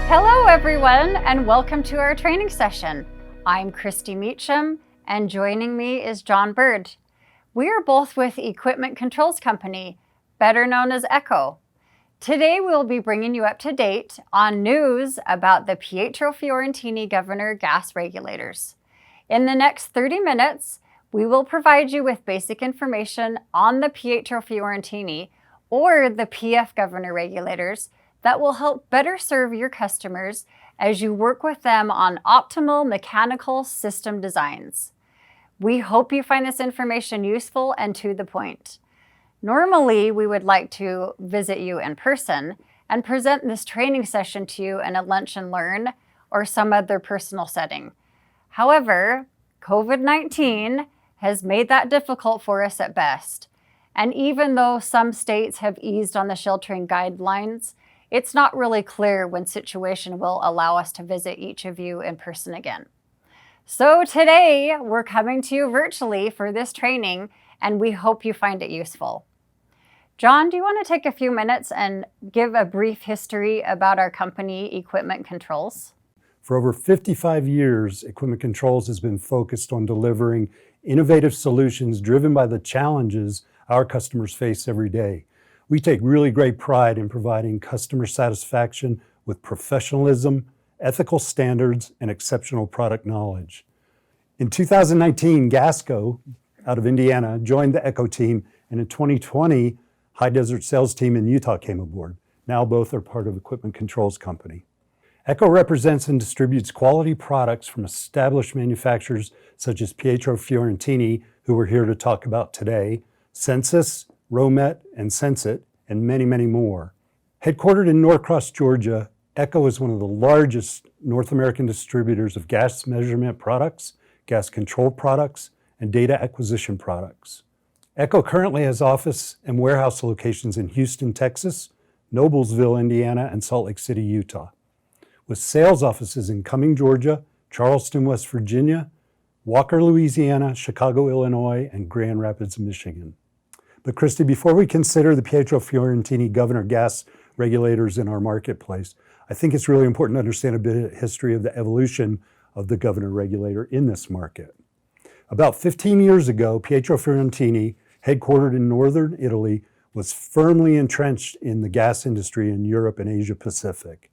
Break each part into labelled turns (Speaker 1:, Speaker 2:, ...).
Speaker 1: Hello everyone, and welcome to our training session. I'm Christy Meacham, and joining me is John Bird. We are both with Equipment Controls Company, better known as ECCO. Today we'll be bringing you up to date on news about the Pietro Fiorentini Governor gas regulators. In the next 30 minutes, we will provide you with basic information on the Pietro Fiorentini or the PF Governor regulators that will help better serve your customers as you work with them on optimal mechanical system designs. We hope you find this information useful and to the point. Normally, we would like to visit you in person and present this training session to you in a lunch and learn or some other personal setting. However, COVID-19 has made that difficult for us at best. And even though some states have eased on the sheltering guidelines, it's not really clear when situation will allow us to visit each of you in person again. So today, we're coming to you virtually for this training, and we hope you find it useful. John, do you want to take a few minutes and give a brief history about our company, Equipment Controls?
Speaker 2: For over 55 years, Equipment Controls has been focused on delivering innovative solutions driven by the challenges our customers face every day. We take really great pride in providing customer satisfaction with professionalism, ethical standards, and exceptional product knowledge. In 2019, Gasco, out of Indiana, joined the ECCO team, and in 2020, High Desert sales team in Utah came aboard. Now both are part of Equipment Controls Company. ECCO represents and distributes quality products from established manufacturers such as Pietro Fiorentini, who we're here to talk about today, Sensus, Romet, and Sensit, and many, many more. Headquartered in Norcross, Georgia, ECCO is one of the largest North American distributors of gas measurement products, gas control products, and data acquisition products. ECCO currently has office and warehouse locations in Houston, Texas, Noblesville, Indiana, and Salt Lake City, Utah, with sales offices in Cumming, Georgia, Charleston, West Virginia, Walker, Louisiana, Chicago, Illinois, and Grand Rapids, Michigan. But Christy, before we consider the Pietro Fiorentini Governor gas regulators in our marketplace, I think it's really important to understand a bit of history of the evolution of the Governor regulator in this market. About 15 years ago, Pietro Fiorentini, headquartered in northern Italy, was firmly entrenched in the gas industry in Europe and Asia Pacific.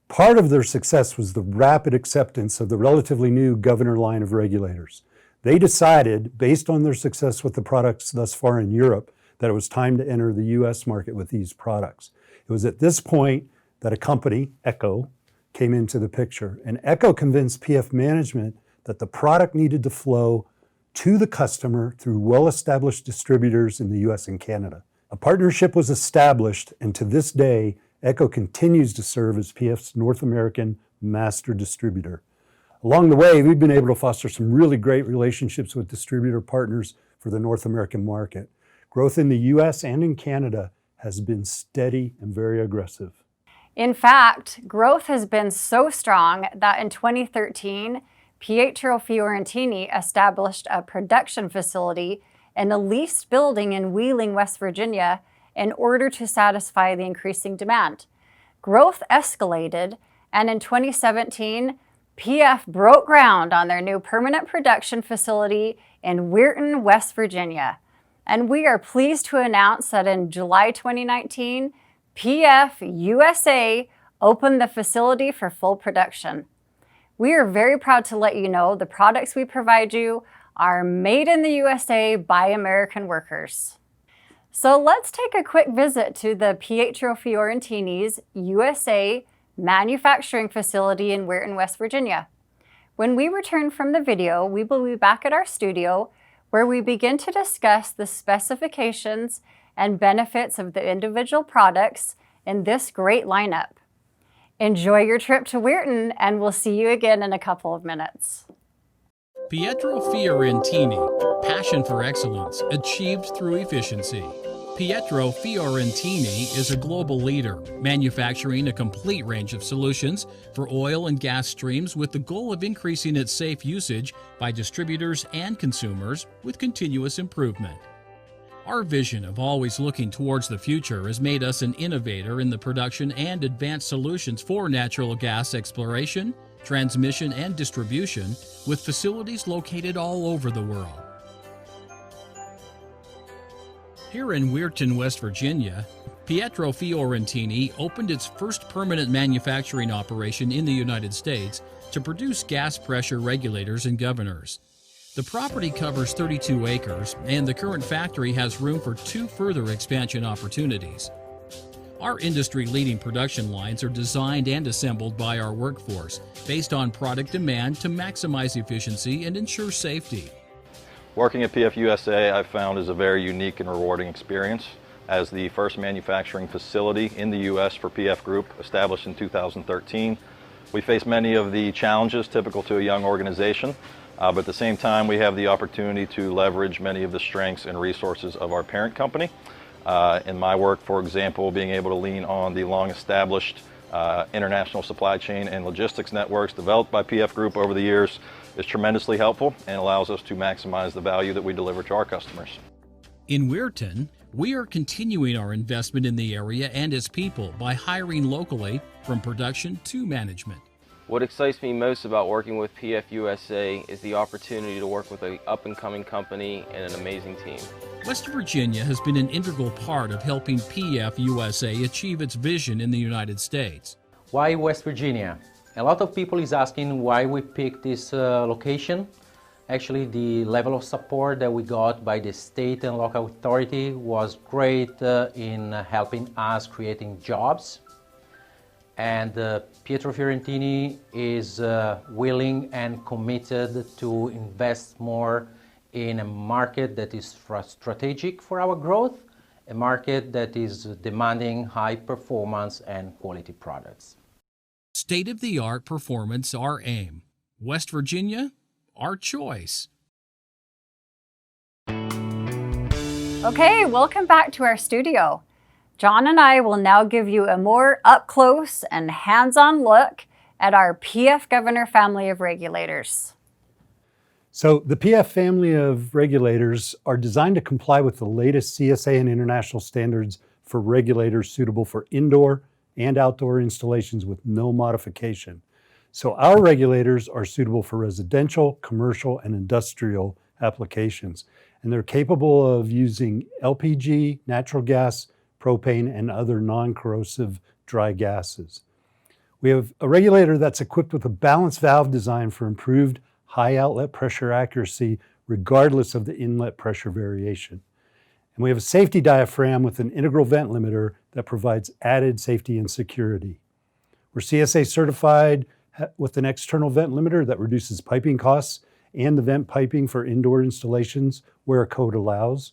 Speaker 2: Part of their success was the rapid acceptance of the relatively new Governor line of regulators. They decided, based on their success with the products thus far in Europe, that it was time to enter the US market with these products. It was at this point that a company, ECCO, came into the picture. And ECCO convinced PF management that the product needed to flow to the customer through well-established distributors in the US and Canada. A partnership was established, and to this day, ECCO continues to serve as PF's North American master distributor. Along the way, we've been able to foster some really great relationships with distributor partners for the North American market. Growth in the US and in Canada has been steady and very aggressive.
Speaker 1: In fact, growth has been so strong that in 2013, Pietro Fiorentini established a production facility in a leased building in Wheeling, West Virginia, in order to satisfy the increasing demand. Growth escalated, and in 2017, PF broke ground on their new permanent production facility in Weirton, West Virginia. And we are pleased to announce that in July 2019, PF USA opened the facility for full production. We are very proud to let you know the products we provide you are made in the USA by American workers. So let's take a quick visit to the Pietro Fiorentini's USA manufacturing facility in Weirton, West Virginia. When we return from the video, we will be back at our studio where we begin to discuss the specifications and benefits of the individual products in this great lineup. Enjoy your trip to Weirton, and we'll see you again in a couple of minutes.
Speaker 3: Pietro Fiorentini, passion for excellence achieved through efficiency. Pietro Fiorentini is a global leader, manufacturing a complete range of solutions for oil and gas streams with the goal of increasing its safe usage by distributors and consumers with continuous improvement. Our vision of always looking towards the future has made us an innovator in the production and advanced solutions for natural gas exploration, transmission, and distribution, with facilities located all over the world. Here in Weirton, West Virginia, Pietro Fiorentini opened its first permanent manufacturing operation in the United States to produce gas pressure regulators and governors. The property covers 32 acres, and the current factory has room for 2 further expansion opportunities. Our industry-leading production lines are designed and assembled by our workforce based on product demand to maximize efficiency and ensure safety.
Speaker 4: Working at PF USA, I've found is a very unique and rewarding experience. As the first manufacturing facility in the U.S. for PF Group, established in 2013, we face many of the challenges typical to a young organization. But at the same time, we have the opportunity to leverage many of the strengths and resources of our parent company. In my work, for example, being able to lean on the long-established international supply chain and logistics networks developed by PF Group over the years is tremendously helpful and allows us to maximize the value that we deliver to our customers.
Speaker 3: In Weirton, we are continuing our investment in the area and its people by hiring locally from production to management.
Speaker 5: What excites me most about working with PF USA is the opportunity to work with an up-and-coming company and an amazing team.
Speaker 3: West Virginia has been an integral part of helping PF USA achieve its vision in the United States.
Speaker 6: Why West Virginia? A lot of people is asking why we picked this location. Actually, the level of support that we got by the state and local authority was great in helping us creating jobs. And Pietro Fiorentini is willing and committed to invest more in a market that is strategic for our growth, a market that is demanding high performance and quality products.
Speaker 3: State-of-the-art performance, our aim. West Virginia, our choice.
Speaker 1: Okay, welcome back to our studio. John and I will now give you a more up-close and hands-on look at our PF Governor family of regulators.
Speaker 2: So the PF family of regulators are designed to comply with the latest CSA and international standards for regulators suitable for indoor and outdoor installations with no modification. So our regulators are suitable for residential, commercial, and industrial applications. And they're capable of using LPG, natural gas, propane, and other non-corrosive dry gases. We have a regulator that's equipped with a balanced valve design for improved high outlet pressure accuracy regardless of the inlet pressure variation. And we have a safety diaphragm with an integral vent limiter that provides added safety and security. We're CSA certified with an external vent limiter that reduces piping costs and the vent piping for indoor installations where a code allows.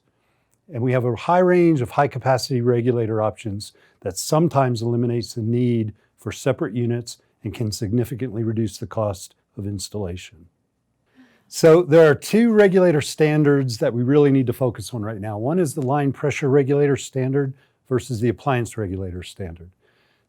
Speaker 2: And we have a high range of high capacity regulator options that sometimes eliminates the need for separate units and can significantly reduce the cost of installation. So there are 2 regulator standards that we really need to focus on right now. One is the line pressure regulator standard versus the appliance regulator standard.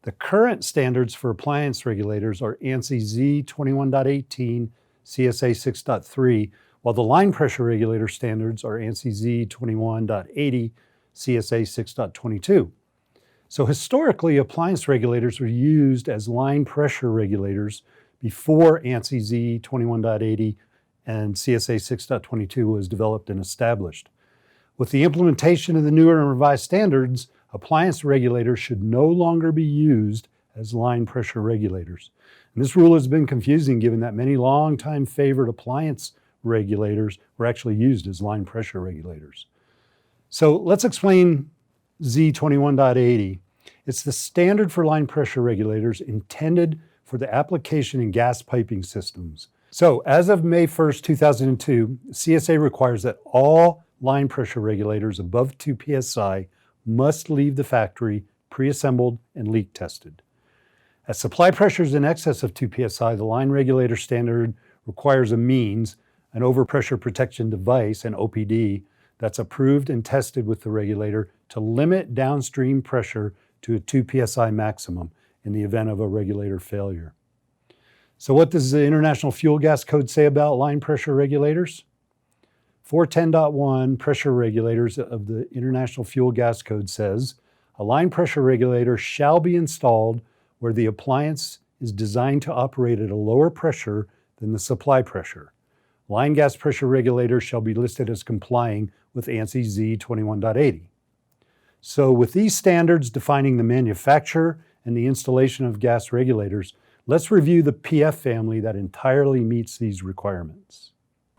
Speaker 2: The current standards for appliance regulators are ANSI Z21.18, CSA 6.3, while the line pressure regulator standards are ANSI Z21.80, CSA 6.22. So historically, appliance regulators were used as line pressure regulators before ANSI Z21.80 and CSA 6.22 was developed and established. With the implementation of the newer and revised standards, appliance regulators should no longer be used as line pressure regulators. And this rule has been confusing given that many longtime favored appliance regulators were actually used as line pressure regulators. So let's explain Z21.80. It's the standard for line pressure regulators intended for the application in gas piping systems. So as of May 1st, 2002, CSA requires that all line pressure regulators above 2 psi must leave the factory pre-assembled and leak tested. At supply pressures in excess of 2 psi, the line regulator standard requires a means, an overpressure protection device, an OPD, that's approved and tested with the regulator to limit downstream pressure to a 2 psi maximum in the event of a regulator failure. So what does the International Fuel Gas Code say about line pressure regulators? 410.1 pressure regulators of the International Fuel Gas Code says, a line pressure regulator shall be installed where the appliance is designed to operate at a lower pressure than the supply pressure. Line gas pressure regulators shall be listed as complying with ANSI Z21.80. So with these standards defining the manufacture and the installation of gas regulators, let's review the PF family that entirely meets these requirements.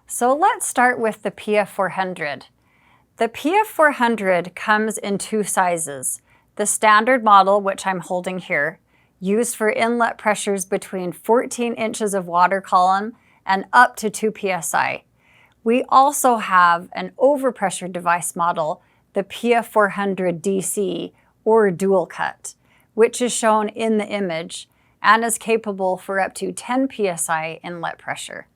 Speaker 1: So let's start with the PF400. The PF400 comes in two sizes. The standard model, which I'm holding here, used for inlet pressures between 14 inches of water column and up to 2 psi. We also have an overpressure device model, the PF400 DC or dual cut, which is shown in the image and is capable for up to 10 psi inlet pressure.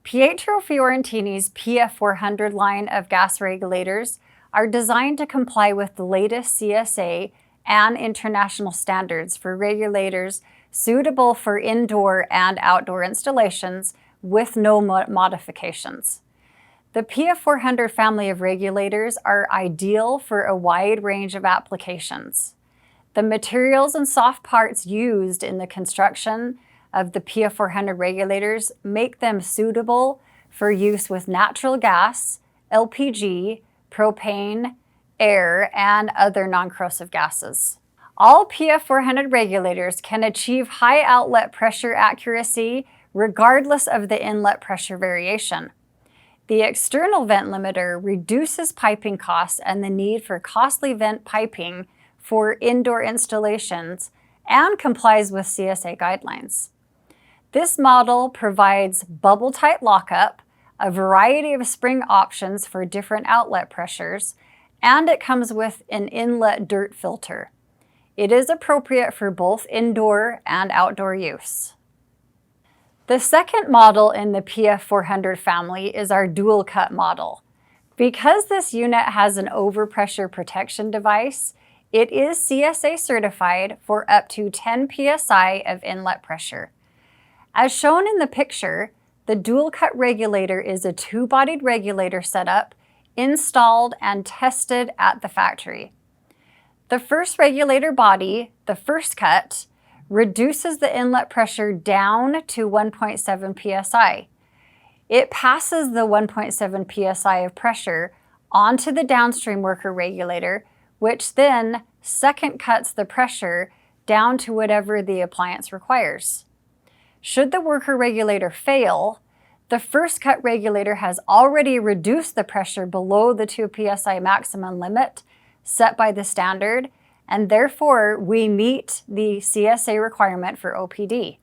Speaker 1: Pietro Fiorentini's PF400 line of gas regulators are designed to comply with the latest CSA and international standards for regulators suitable for indoor and outdoor installations with no modifications. The PF400 family of regulators are ideal for a wide range of applications. The materials and soft parts used in the construction of the PF400 regulators make them suitable for use with natural gas, LPG, propane, air, and other non-corrosive gases. All PF400 regulators can achieve high outlet pressure accuracy regardless of the inlet pressure variation. The external vent limiter reduces piping costs and the need for costly vent piping for indoor installations and complies with CSA guidelines. This model provides bubble-tight lockup, a variety of spring options for different outlet pressures, and it comes with an inlet dirt filter. It is appropriate for both indoor and outdoor use. The second model in the PF400 family is our dual cut model. Because this unit has an overpressure protection device, it is CSA certified for up to 10 psi of inlet pressure. As shown in the picture, the dual cut regulator is a two-bodied regulator setup installed and tested at the factory. The first regulator body, the first cut, reduces the inlet pressure down to 1.7 psi. It passes the 1.7 psi of pressure onto the downstream worker regulator, which then second cuts the pressure down to whatever the appliance requires. Should the worker regulator fail, the first cut regulator has already reduced the pressure below the 2 psi maximum limit set by the standard, and therefore we meet the CSA requirement for OPD.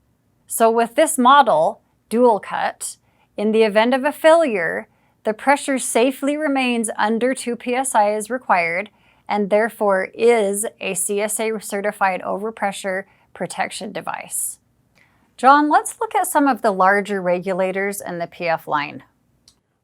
Speaker 1: So with this model, dual cut, in the event of a failure, the pressure safely remains under 2 psi as required, and therefore is a CSA certified overpressure protection device. John, let's look at some of the larger regulators in the PF line.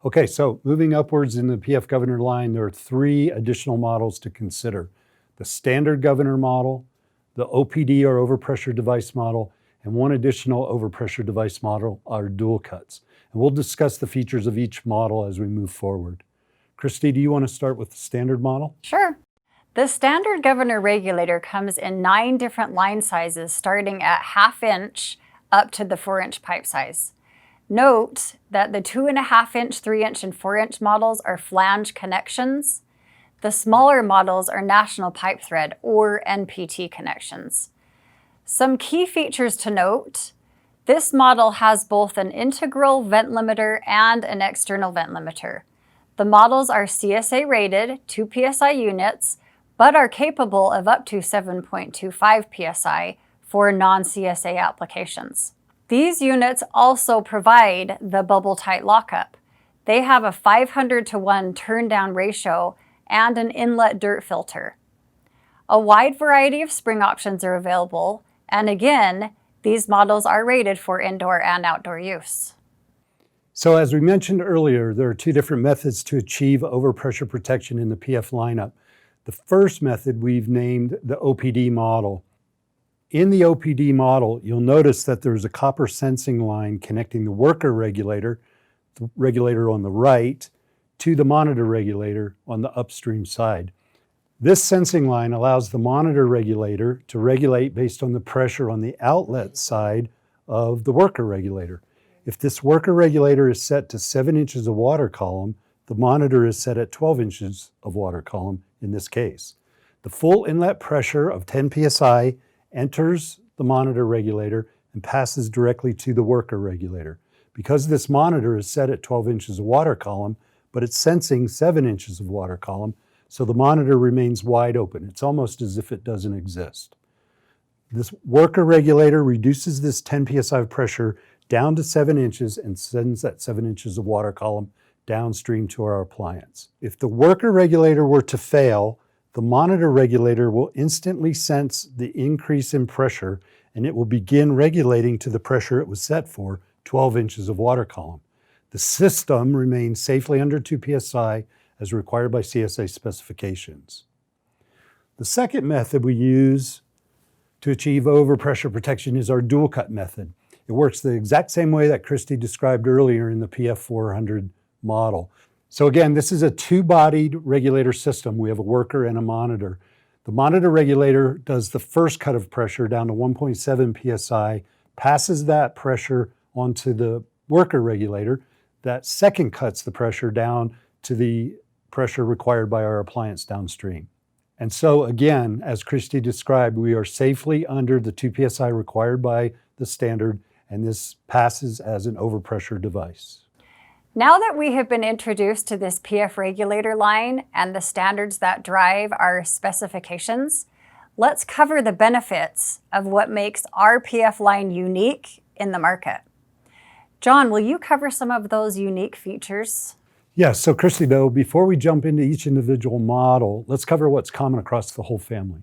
Speaker 2: Okay, so moving upwards in the PF governor line, there are 3 additional models to consider. The standard governor model, the OPD or overpressure device model, and 1 additional overpressure device model are dual cuts. And we'll discuss the features of each model as we move forward. Christy, do you want to start with the standard model?
Speaker 1: Sure. The standard governor regulator comes in 9 different line sizes starting at 1/2 inch up to the 4-inch pipe size. Note that the 2.5 inch, 3 inch, and 4 inch models are flange connections. The smaller models are national pipe thread or NPT connections. Some key features to note: this model has both an integral vent limiter and an external vent limiter. The models are CSA rated 2 psi units, but are capable of up to 7.25 psi for non-CSA applications. These units also provide the bubble-tight lockup. They have a 500-to-1 turn-down ratio and an inlet dirt filter. A wide variety of spring options are available, and again, these models are rated for indoor and outdoor use.
Speaker 2: So as we mentioned earlier, there are 2 different methods to achieve overpressure protection in the PF lineup. The first method we've named the OPD model. In the OPD model, you'll notice that there's a copper sensing line connecting the worker regulator, the regulator on the right, to the monitor regulator on the upstream side. This sensing line allows the monitor regulator to regulate based on the pressure on the outlet side of the worker regulator. If this worker regulator is set to 7 inches of water column, the monitor is set at 12 inches of water column in this case. The full inlet pressure of 10 psi enters the monitor regulator and passes directly to the worker regulator. Because this monitor is set at 12 inches of water column, but it's sensing 7 inches of water column, so the monitor remains wide open. It's almost as if it doesn't exist. This worker regulator reduces this 10 psi of pressure down to 7 inches and sends that 7 inches of water column downstream to our appliance. If the worker regulator were to fail, the monitor regulator will instantly sense the increase in pressure and it will begin regulating to the pressure it was set for, 12 inches of water column. The system remains safely under 2 psi as required by CSA specifications. The second method we use to achieve overpressure protection is our dual cut method. It works the exact same way that Christy described earlier in the PF400 model. So again, this is a two-bodied regulator system. We have a worker and a monitor. The monitor regulator does the first cut of pressure down to 1.7 psi, passes that pressure onto the worker regulator. That second cuts the pressure down to the pressure required by our appliance downstream. And so again, as Christy described, we are safely under the 2 psi required by the standard, and this passes as an overpressure device.
Speaker 1: Now that we have been introduced to this PF regulator line and the standards that drive our specifications, let's cover the benefits of what makes our PF line unique in the market. John, will you cover some of those unique features?
Speaker 2: Yes, so Christy, though, before we jump into each individual model, let's cover what's common across the whole family.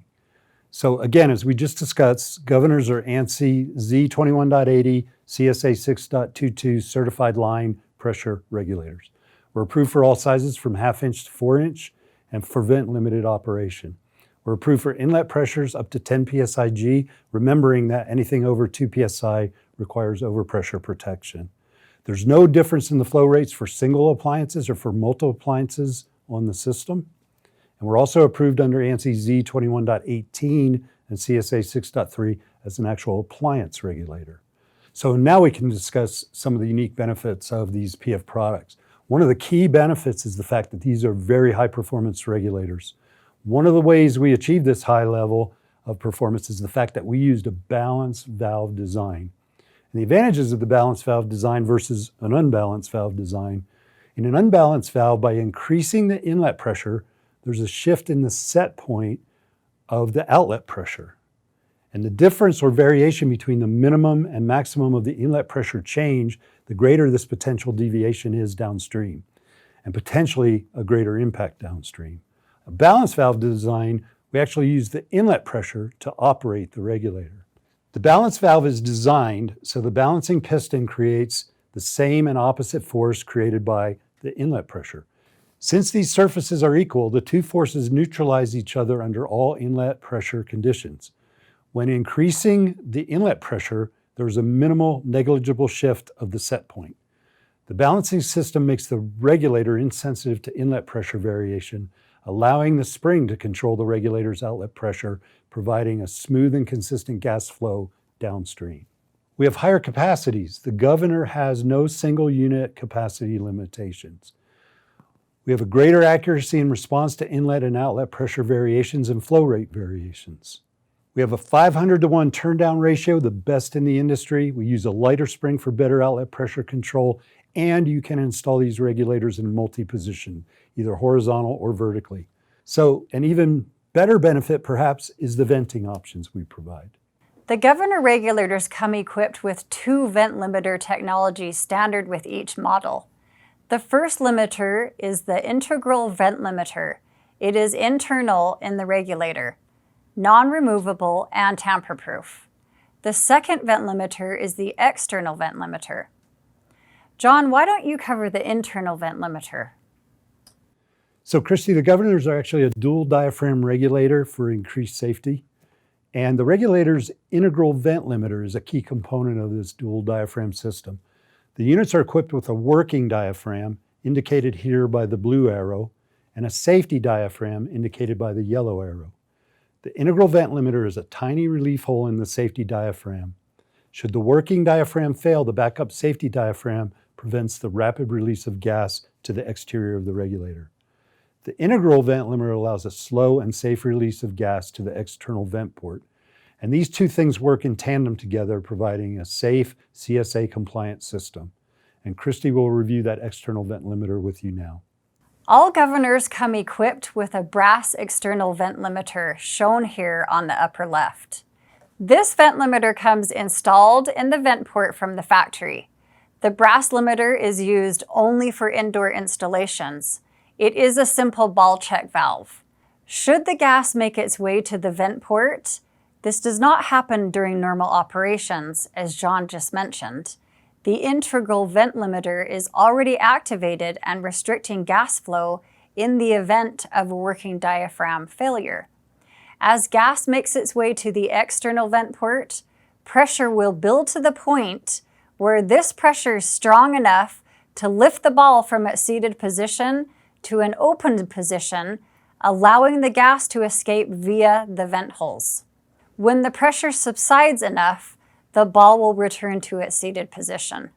Speaker 2: So again, as we just discussed, governors are ANSI Z21.80, CSA 6.22 certified line pressure regulators. We're approved for all sizes from 1/2 inch to 4 inch and for vent limited operation. We're approved for inlet pressures up to 10 psi-G, remembering that anything over 2 psi requires overpressure protection. There's no difference in the flow rates for single appliances or for multiple appliances on the system. And we're also approved under ANSI Z21.18 and CSA 6.3 as an actual appliance regulator. So now we can discuss some of the unique benefits of these PF products. One of the key benefits is the fact that these are very high performance regulators. One of the ways we achieve this high level of performance is the fact that we used a balanced valve design. And the advantages of the balanced valve design versus an unbalanced valve design. In an unbalanced valve, by increasing the inlet pressure, there's a shift in the set point of the outlet pressure. And the difference or variation between the minimum and maximum of the inlet pressure change, the greater this potential deviation is downstream, and potentially a greater impact downstream. A balanced valve design, we actually use the inlet pressure to operate the regulator. The balanced valve is designed so the balancing piston creates the same and opposite force created by the inlet pressure. Since these surfaces are equal, the two forces neutralize each other under all inlet pressure conditions. When increasing the inlet pressure, there's a minimal negligible shift of the set point. The balancing system makes the regulator insensitive to inlet pressure variation, allowing the spring to control the regulator's outlet pressure, providing a smooth and consistent gas flow downstream. We have higher capacities. The governor has no single unit capacity limitations. We have a greater accuracy in response to inlet and outlet pressure variations and flow rate variations. We have a 500-to-1 turn-down ratio, the best in the industry. We use a lighter spring for better outlet pressure control, and you can install these regulators in multi-position, either horizontal or vertically. So an even better benefit, perhaps, is the venting options we provide.
Speaker 1: The governor regulators come equipped with 2 vent limiter technologies standard with each model. The first limiter is the integral vent limiter. It is internal in the regulator, non-removable and tamper-proof. The second vent limiter is the external vent limiter. John, why don't you cover the internal vent limiter?
Speaker 2: So Christy, the governors are actually a dual diaphragm regulator for increased safety. And the regulator's integral vent limiter is a key component of this dual diaphragm system. The units are equipped with a working diaphragm indicated here by the blue arrow, and a safety diaphragm indicated by the yellow arrow. The integral vent limiter is a tiny relief hole in the safety diaphragm. Should the working diaphragm fail, the backup safety diaphragm prevents the rapid release of gas to the exterior of the regulator. The integral vent limiter allows a slow and safe release of gas to the external vent port. And these two things work in tandem together, providing a safe, CSA-compliant system. And Christy will review that external vent limiter with you now.
Speaker 1: All governors come equipped with a brass external vent limiter, shown here on the upper left. This vent limiter comes installed in the vent port from the factory. The brass limiter is used only for indoor installations. It is a simple ball check valve. Should the gas make its way to the vent port, this does not happen during normal operations, as John just mentioned. The integral vent limiter is already activated and restricting gas flow in the event of a working diaphragm failure. As gas makes its way to the external vent port, pressure will build to the point where this pressure is strong enough to lift the ball from its seated position to an open position, allowing the gas to escape via the vent holes. When the pressure subsides enough, the ball will return to its seated position.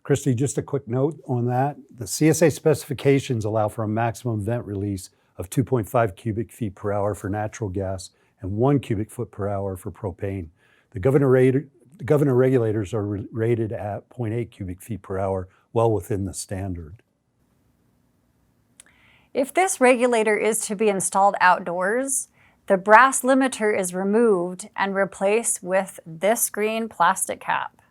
Speaker 2: Christy, just a quick note on that. The CSA specifications allow for a maximum vent release of 2.5 cubic feet per hour for natural gas and 1 cubic foot per hour for propane. The governor regulators are rated at 0.8 cubic feet per hour, well within the standard.
Speaker 1: If this regulator is to be installed outdoors, the brass limiter is removed and replaced with this green plastic cap.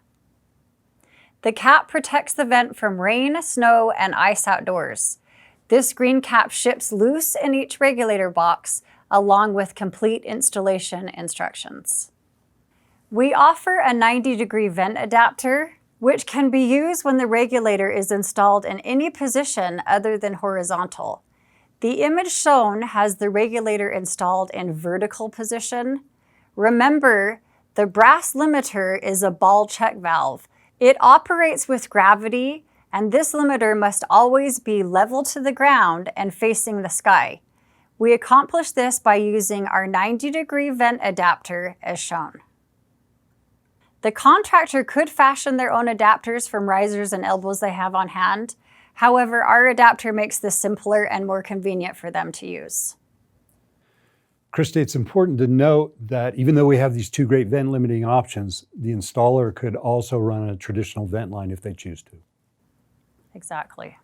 Speaker 1: The cap protects the vent from rain, snow, and ice outdoors. This green cap ships loose in each regulator box, along with complete installation instructions. We offer a 90-degree vent adapter, which can be used when the regulator is installed in any position other than horizontal. The image shown has the regulator installed in vertical position. Remember, the brass limiter is a ball check valve. It operates with gravity, and this limiter must always be level to the ground and facing the sky. We accomplish this by using our 90-degree vent adapter as shown. The contractor could fashion their own adapters from risers and elbows they have on hand. However, our adapter makes this simpler and more convenient for them to use.
Speaker 2: Christy, it's important to note that even though we have these two great vent limiting options, the installer could also run a traditional vent line if they choose to.
Speaker 1: Exactly.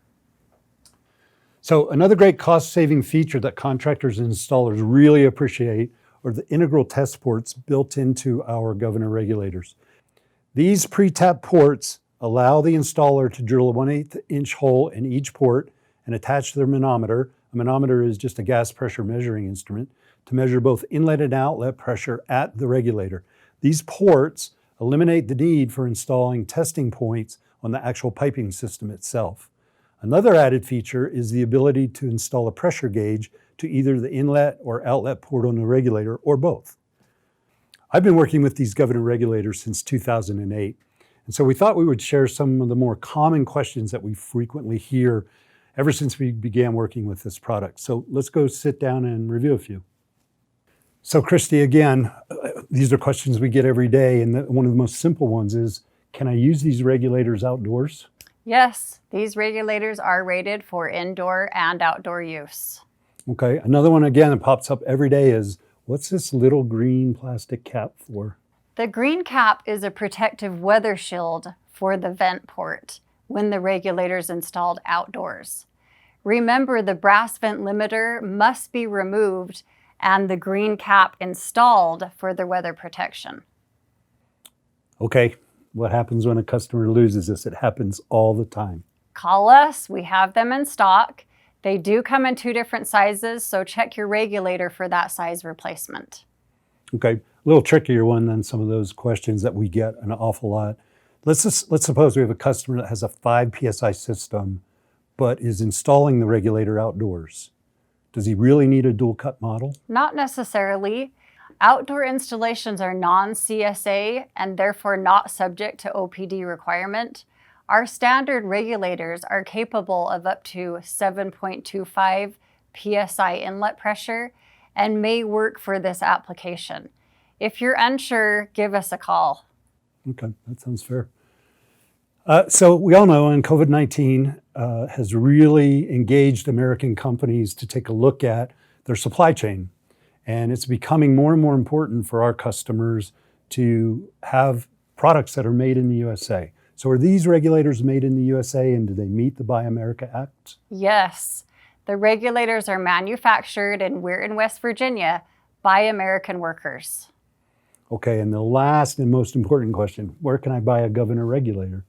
Speaker 2: So another great cost-saving feature that contractors and installers really appreciate are the integral test ports built into our governor regulators. These pre-tapped ports allow the installer to drill a 1/8 inch hole in each port and attach their manometer. A manometer is just a gas pressure measuring instrument to measure both inlet and outlet pressure at the regulator. These ports eliminate the need for installing testing points on the actual piping system itself. Another added feature is the ability to install a pressure gauge to either the inlet or outlet port on the regulator or both. I've been working with these governor regulators since 2008. And so we thought we would share some of the more common questions that we frequently hear ever since we began working with this product. So let's go sit down and review a few. So Christy, again, these are questions we get every day. And one of the most simple ones is, can I use these regulators outdoors?
Speaker 1: Yes, these regulators are rated for indoor and outdoor use.
Speaker 2: Okay, another one again that pops up every day is, what's this little green plastic cap for?
Speaker 1: The green cap is a protective weather shield for the vent port when the regulator is installed outdoors. Remember, the brass vent limiter must be removed and the green cap installed for the weather protection.
Speaker 2: Okay, what happens when a customer loses this? It happens all the time.
Speaker 1: Call us, we have them in stock. They do come in 2 different sizes, so check your regulator for that size replacement.
Speaker 2: Okay, a little trickier one than some of those questions that we get an awful lot. Let's suppose we have a customer that has a 5 PSI system, but is installing the regulator outdoors. Does he really need a dual cut model?
Speaker 1: Not necessarily. Outdoor installations are non-CSA and therefore not subject to OPD requirement. Our standard regulators are capable of up to 7.25 psi inlet pressure and may work for this application. If you're unsure, give us a call.
Speaker 2: Okay, that sounds fair. So we all know, and COVID-19 has really engaged American companies to take a look at their supply chain. And it's becoming more and more important for our customers to have products that are made in the USA. So are these regulators made in the USA, and do they meet the Buy America Act?
Speaker 1: Yes, the regulators are manufactured, and we're in West Virginia, by American workers.
Speaker 2: Okay, and the last and most important question, where can I buy a Governor regulator?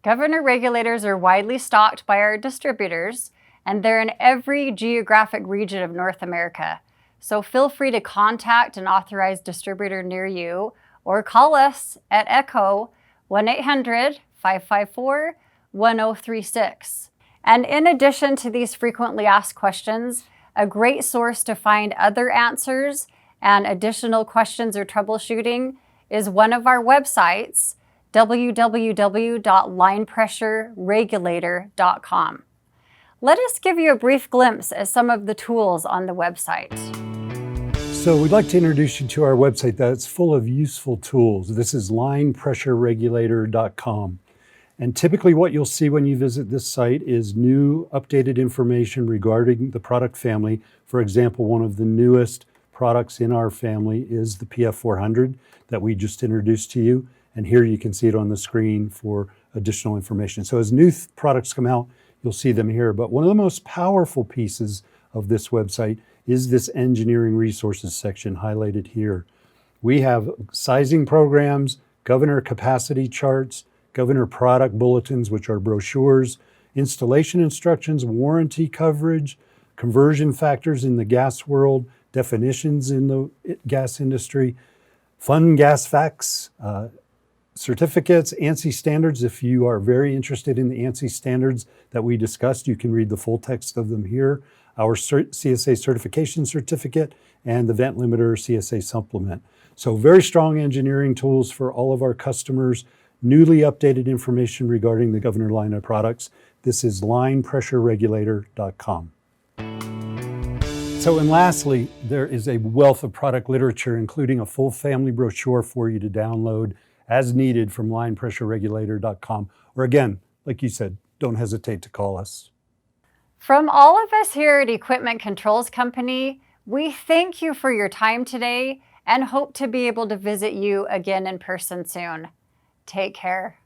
Speaker 1: Governor regulators are widely stocked by our distributors, and they're in every geographic region of North America. So feel free to contact an authorized distributor near you or call us at ECCO 1-800-554-1036. And in addition to these frequently asked questions, a great source to find other answers and additional questions or troubleshooting is one of our websites, www.linepressureregulator.com. Let us give you a brief glimpse at some of the tools on the website.
Speaker 2: So we'd like to introduce you to our website that's full of useful tools. This is linepressureregulator.com. And typically what you'll see when you visit this site is new updated information regarding the product family. For example, one of the newest products in our family is the PF400 that we just introduced to you. And here you can see it on the screen for additional information. So as new products come out, you'll see them here. But one of the most powerful pieces of this website is this engineering resources section highlighted here. We have sizing programs, governor capacity charts, governor product bulletins, which are brochures, installation instructions, warranty coverage, conversion factors in the gas world, definitions in the gas industry, fun gas facts, certificates, ANSI standards. If you are very interested in the ANSI standards that we discussed, you can read the full text of them here. Our CSA certification certificate and the vent limiter CSA supplement. So very strong engineering tools for all of our customers. Newly updated information regarding the Governor line of products. This is linepressureregulator.com. So, and lastly, there is a wealth of product literature, including a full family brochure for you to download as needed from linepressureregulator.com. Or again, like you said, don't hesitate to call us.
Speaker 1: From all of us here at Equipment Controls Company, we thank you for your time today and hope to be able to visit you again in person soon. Take care.